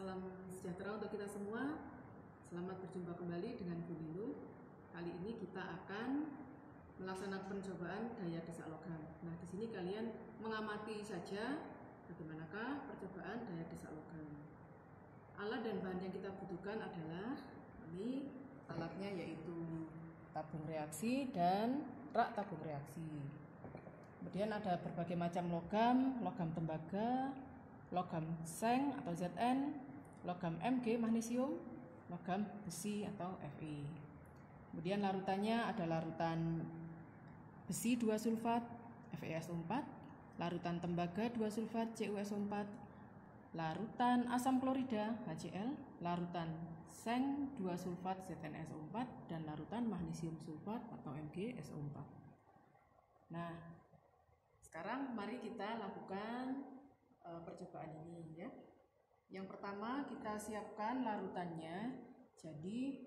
Salam sejahtera untuk kita semua. Selamat berjumpa kembali dengan Bu Nilu. Kali ini kita akan melaksanakan pencobaan daya desak logam. Nah, di sini kalian mengamati saja bagaimanakah percobaan daya desak logam. Alat dan bahan yang kita butuhkan adalah ini alatnya, yaitu tabung reaksi dan rak tabung reaksi. Kemudian ada berbagai macam logam, logam tembaga, logam seng atau Zn, logam Mg magnesium, logam besi atau Fe. Kemudian larutannya ada larutan besi 2 sulfat FeSO4, larutan tembaga 2 sulfat CuSO4, larutan asam klorida HCl, larutan seng 2 sulfat ZnSO4, dan larutan magnesium sulfat atau MgSO4. Nah, sekarang mari kita lakukan percobaan ini ya. Yang pertama kita siapkan larutannya. Jadi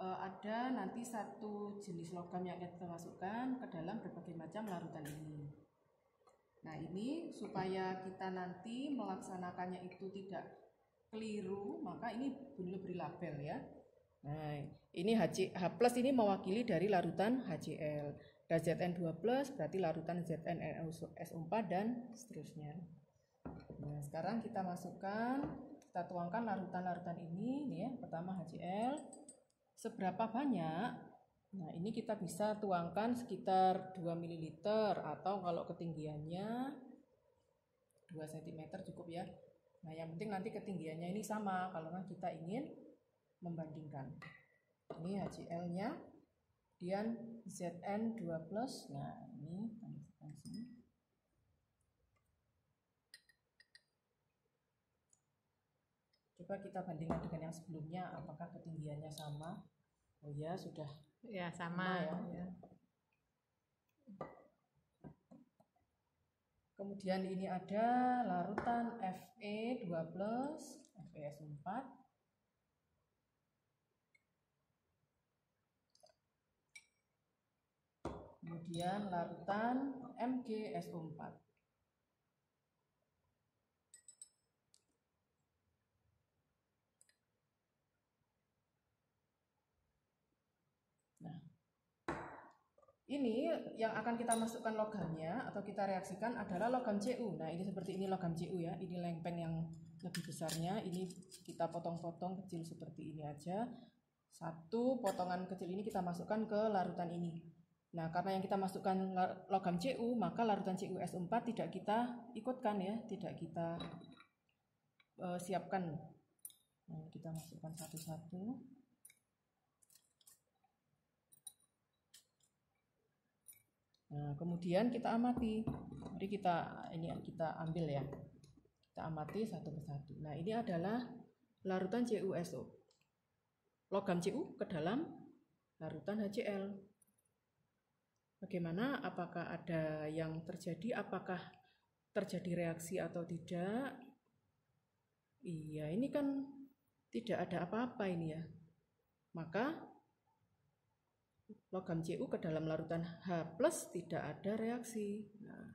ada nanti satu jenis logam yang kita masukkan ke dalam berbagai macam larutan ini. Nah, ini supaya kita nanti melaksanakannya itu tidak keliru, maka ini beri label ya. Nah, ini H+ ini mewakili dari larutan HCl. Dan Zn2+ berarti larutan ZnSO4 dan seterusnya. Nah, sekarang kita masukkan, kita tuangkan larutan-larutan ini nih ya. Pertama HCl. Seberapa banyak? Nah, ini kita bisa tuangkan sekitar 2 ml atau kalau ketinggiannya 2 cm cukup ya. Nah, yang penting nanti ketinggiannya ini sama kalau kita ingin membandingkan. Ini HCl-nya, kemudian Zn2+. Nah, ini tambahkan sini. Coba kita bandingkan dengan yang sebelumnya, apakah ketinggiannya sama? Oh ya, sudah. Ya, sama ya. Kemudian ini ada larutan Fe2+, FeSO4. Kemudian larutan MgSO4. Nah, ini yang akan kita masukkan logamnya atau kita reaksikan adalah logam Cu. Nah, ini seperti ini logam Cu ya. Ini lempeng yang lebih besarnya. Ini kita potong-potong kecil seperti ini aja. Satu potongan kecil ini kita masukkan ke larutan ini. Nah, karena yang kita masukkan logam Cu, maka larutan CuSO4 tidak kita ikutkan ya, tidak kita siapkan. Nah, kita masukkan satu-satu. Nah, kemudian kita amati. Mari kita ambil ya. Kita amati satu persatu. Nah, ini adalah larutan CuSO. Logam Cu ke dalam larutan HCl. Bagaimana? Apakah ada yang terjadi? Apakah terjadi reaksi atau tidak? Iya, ini kan tidak ada apa-apa ini ya. Maka logam Cu ke dalam larutan H+ tidak ada reaksi. Nah,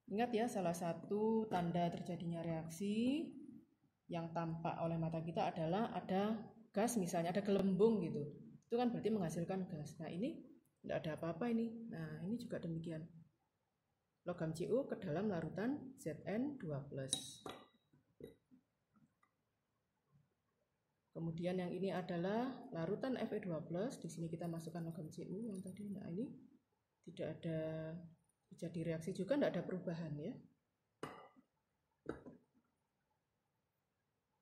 ingat ya, salah satu tanda terjadinya reaksi yang tampak oleh mata kita adalah ada gas, misalnya ada gelembung gitu. Itu kan berarti menghasilkan gas. Nah, ini tidak ada apa-apa ini. Nah, ini juga demikian. Logam Cu ke dalam larutan Zn2+. Kemudian yang ini adalah larutan Fe2+. Di sini kita masukkan logam Cu yang tadi. Nah, ini tidak ada terjadi reaksi juga, tidak ada perubahan ya.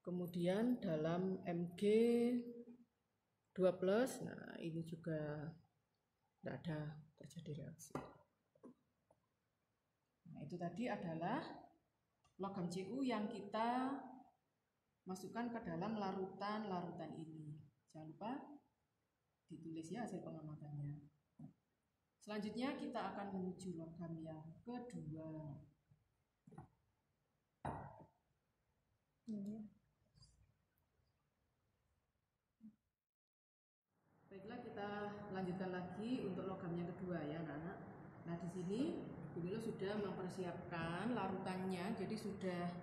Kemudian dalam Mg2+, nah ini juga tidak ada terjadi reaksi. Nah, itu tadi adalah logam Cu yang kita masukkan ke dalam larutan-larutan ini. Jangan lupa ditulis ya hasil pengamatannya. Selanjutnya kita akan menuju logam yang kedua. Baiklah, kita lanjutkan lagi untuk logam yang kedua ya, anak-anak. Nah, di sini Bu Nilu sudah mempersiapkan larutannya, jadi sudah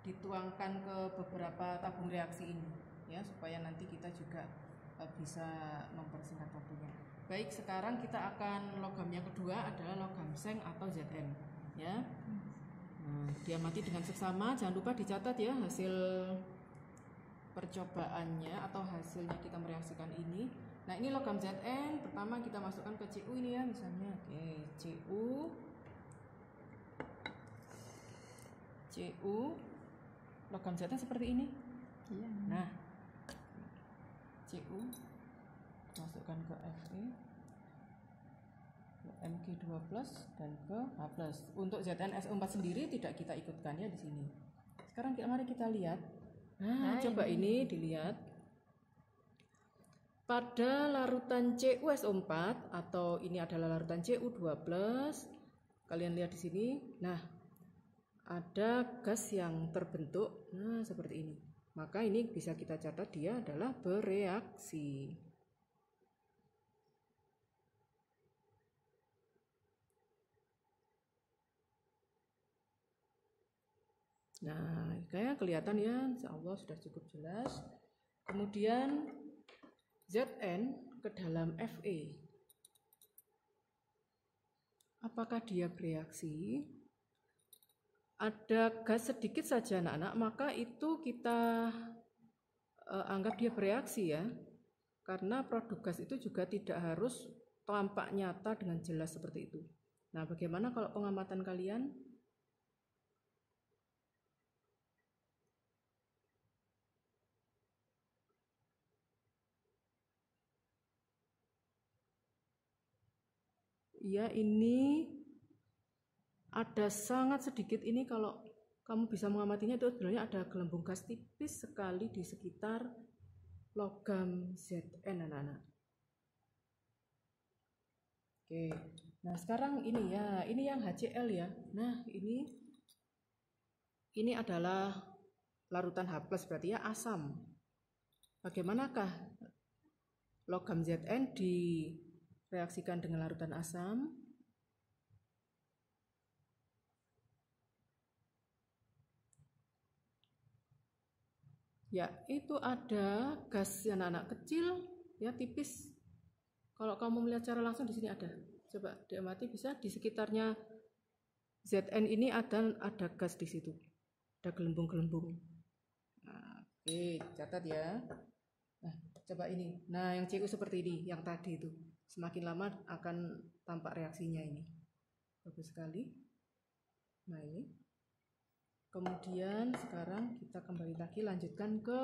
dituangkan ke beberapa tabung reaksi ini ya, supaya nanti kita juga bisa mempersingkat waktunya. Baik, sekarang kita akan logam yang kedua adalah logam seng atau Zn ya. Nah, diamati dengan seksama, jangan lupa dicatat ya hasil percobaannya atau hasilnya kita mereaksikan ini. Nah, ini logam Zn, pertama kita masukkan ke Cu ini ya, misalnya. Oke, Cu logam Zn seperti ini. Iya. Nah, Cu masukkan ke Fe, ke Mg2+ dan ke H+. Untuk ZnSO4 sendiri tidak kita ikutkan ya di sini. Sekarang mari kita lihat. Nah, coba ini dilihat. Pada larutan CuSO4 atau ini adalah larutan Cu2+, kalian lihat di sini. Nah, ada gas yang terbentuk. Nah, seperti ini. Maka ini bisa kita catat dia adalah bereaksi. Nah, kayak kelihatan ya, insya Allah sudah cukup jelas. Kemudian Zn ke dalam Fe. Apakah dia bereaksi? Ada gas sedikit saja anak-anak, maka itu kita anggap dia bereaksi ya. Karena produk gas itu juga tidak harus tampak nyata dengan jelas seperti itu. Nah, bagaimana kalau pengamatan kalian? Ya, ini ada sangat sedikit ini, kalau kamu bisa mengamatinya itu sebenarnya ada gelembung gas tipis sekali di sekitar logam Zn anak-anak. Oke, nah sekarang ini ya, ini yang HCl ya. Nah, ini adalah larutan H+ berarti ya asam. Bagaimanakah logam Zn direaksikan dengan larutan asam? Ya, itu ada gas anak-anak kecil ya, tipis. Kalau kamu melihat secara langsung di sini ada. Coba diamati, bisa di sekitarnya Zn ini ada gas di situ. Ada gelembung-gelembung. Nah, oke, catat ya. Nah, coba ini. Nah, yang Cu seperti ini, yang tadi itu. Semakin lama akan tampak reaksinya ini. Bagus sekali. Nah, ini. Kemudian sekarang kita kembali lagi lanjutkan ke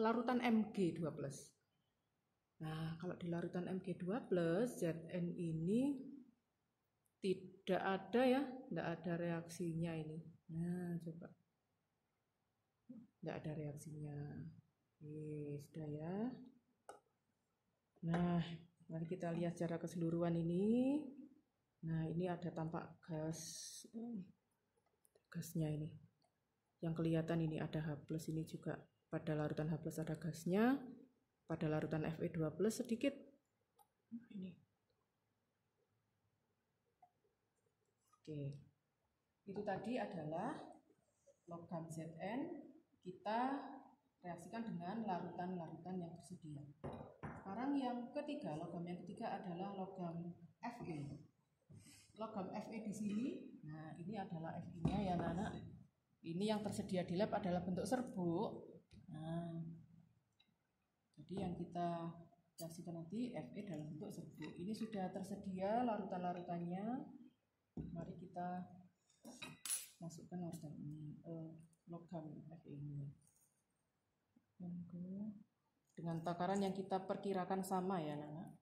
larutan Mg2+. Nah, kalau di larutan Mg2+, Zn ini tidak ada ya, tidak ada reaksinya ini. Nah, coba. Tidak ada reaksinya. Oke, sudah ya. Nah, mari kita lihat secara keseluruhan ini. Nah, ini ada tampak gasnya ini. Yang kelihatan ini ada H+, ini juga pada larutan H+ ada gasnya. Pada larutan Fe2+ sedikit. Ini. Oke. Itu tadi adalah logam Zn kita reaksikan dengan larutan-larutan yang tersedia. Sekarang yang ketiga, logam yang ketiga adalah logam Fe. Logam Fe di sini, nah ini adalah Fe-nya ya anak-anak. Ini yang tersedia di lab adalah bentuk serbuk. Nah, jadi yang kita reaksikan nanti Fe dalam bentuk serbuk. Ini sudah tersedia larutan-larutannya. Mari kita masukkan larutan ini, logam Fe ini. Dengan takaran yang kita perkirakan sama ya anak-anak.